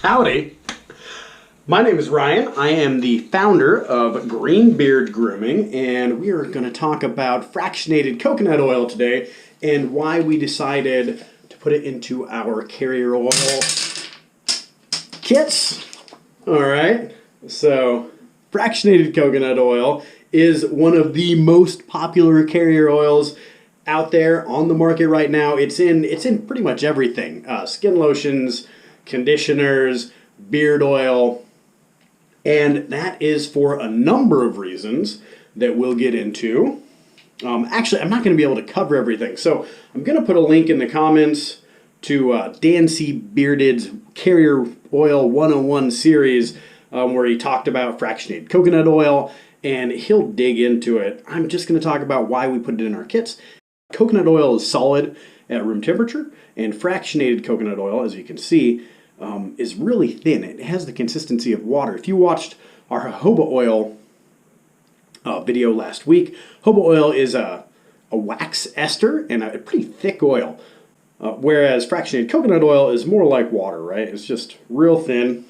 Howdy. My name is Ryan. I am the founder of Greenbeard Grooming, and we are going to talk about fractionated coconut oil today and why we decided to put it into our carrier oil kits. All right, so fractionated coconut oil is one of the most popular carrier oils out there on the market right now. It's in pretty much everything. Skin lotions, conditioners, beard oil, and that is for a number of reasons that we'll get into. Actually, I'm not going to be able to cover everything, so I'm going to put a link in the comments to ancbearded's Carrier Oil 101 series where he talked about fractionated coconut oil, and he'll dig into it. I'm just going to talk about why we put it in our kits. Coconut oil is solid at room temperature, and fractionated coconut oil, as you can see, is really thin. It has the consistency of water. If you watched our jojoba oil video last week, jojoba oil is a wax ester and a pretty thick oil, whereas fractionated coconut oil is more like water, right? It's just real thin.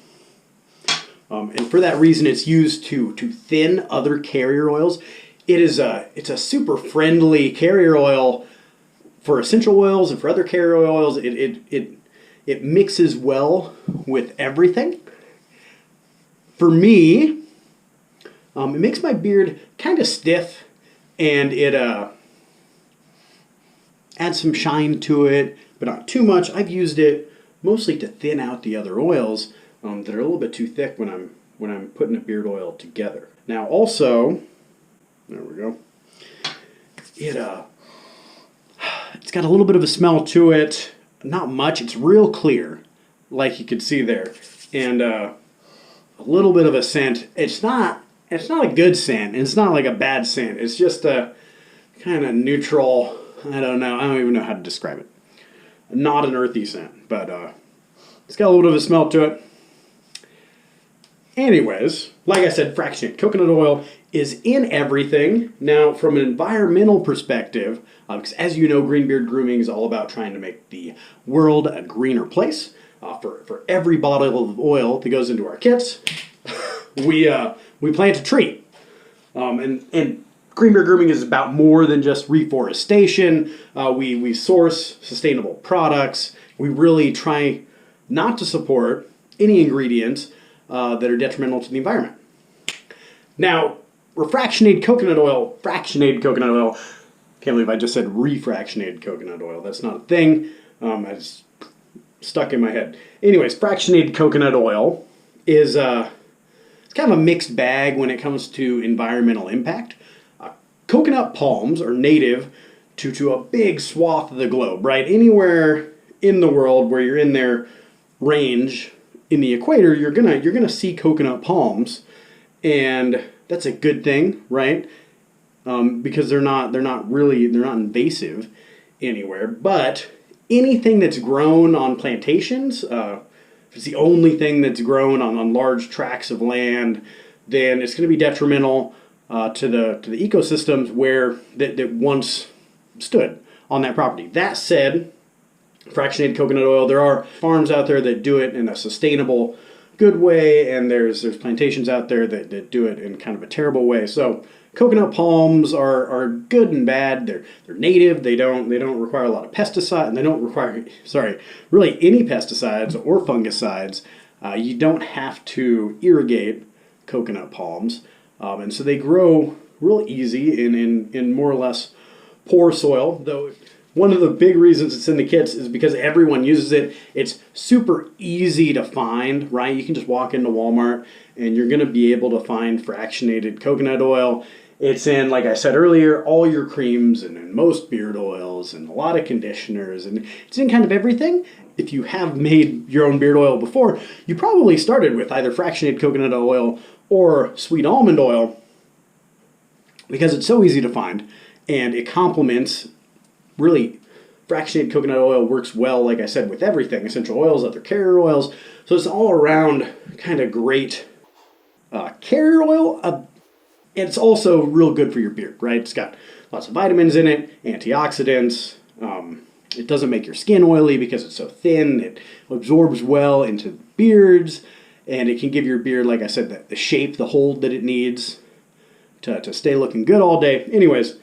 And for that reason, it's used to thin other carrier oils. It's a super friendly carrier oil for essential oils and for other carrier oils. It mixes well with everything. For me, it makes my beard kind of stiff, and it adds some shine to it, but not too much. I've used it mostly to thin out the other oils that are a little bit too thick when I'm putting a beard oil together. Now, also, there we go. It's got a little bit of a smell to it. Not much. It's real clear, like you could see there, and a little bit of a scent. It's not a good scent. It's not like a bad scent. It's just a kind of neutral. I don't know. I don't even know how to describe it. Not an earthy scent, but it's got a little bit of a smell to it. Anyways, like I said, fractionated coconut oil is in everything. Now, from an environmental perspective, because as you know, Greenbeard Grooming is all about trying to make the world a greener place. For every bottle of oil that goes into our kits, we plant a tree. And Greenbeard Grooming is about more than just reforestation. We source sustainable products. We really try not to support any ingredients that are detrimental to the environment. Now, fractionated coconut oil, can't believe I just said refractionated coconut oil. That's not a thing. It's stuck in my head. Anyways, fractionated coconut oil is it's kind of a mixed bag when it comes to environmental impact. Coconut palms are native to a big swath of the globe, right? Anywhere in the world where you're in their range in the equator, you're gonna see coconut palms, and that's a good thing, right? Because they're not invasive anywhere. But anything that's grown on plantations, if it's the only thing that's grown on large tracts of land, then it's going to be detrimental to the ecosystems where that once stood on that property. That said, fractionated coconut oil, there are farms out there that do it in a sustainable, good way, and there's plantations out there that do it in kind of a terrible way. So coconut palms are good and bad. They're native. They don't require a lot of pesticide, and they don't require really any pesticides or fungicides. You don't have to irrigate coconut palms, and so they grow real easy in more or less poor soil. Though one of the big reasons it's in the kits is because everyone uses it. It's super easy to find, right? You can just walk into Walmart and you're going to be able to find fractionated coconut oil. It's in, like I said earlier, all your creams and in most beard oils and a lot of conditioners, and it's in kind of everything. If you have made your own beard oil before, you probably started with either fractionated coconut oil or sweet almond oil because it's so easy to find and it complements. Really, fractionated coconut oil works well, like I said, with everything. Essential oils, other carrier oils. So it's all around kind of great carrier oil. And it's also real good for your beard, right? It's got lots of vitamins in it, antioxidants. It doesn't make your skin oily because it's so thin. It absorbs well into beards, and it can give your beard, like I said, the shape, the hold that it needs to stay looking good all day. Anyways,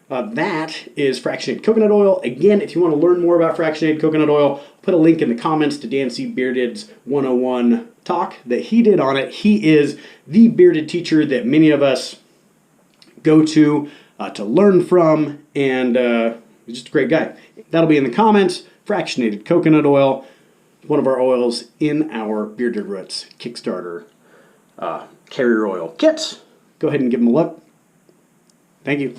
that is fractionated coconut oil. Again, if you want to learn more about fractionated coconut oil, put a link in the comments to Dan C. Bearded's 101 talk that he did on it. He is the bearded teacher that many of us go to learn from, and he's just a great guy. That'll be in the comments. Fractionated coconut oil, one of our oils in our Bearded Roots Kickstarter carrier oil kits. Go ahead and give them a look. Thank you.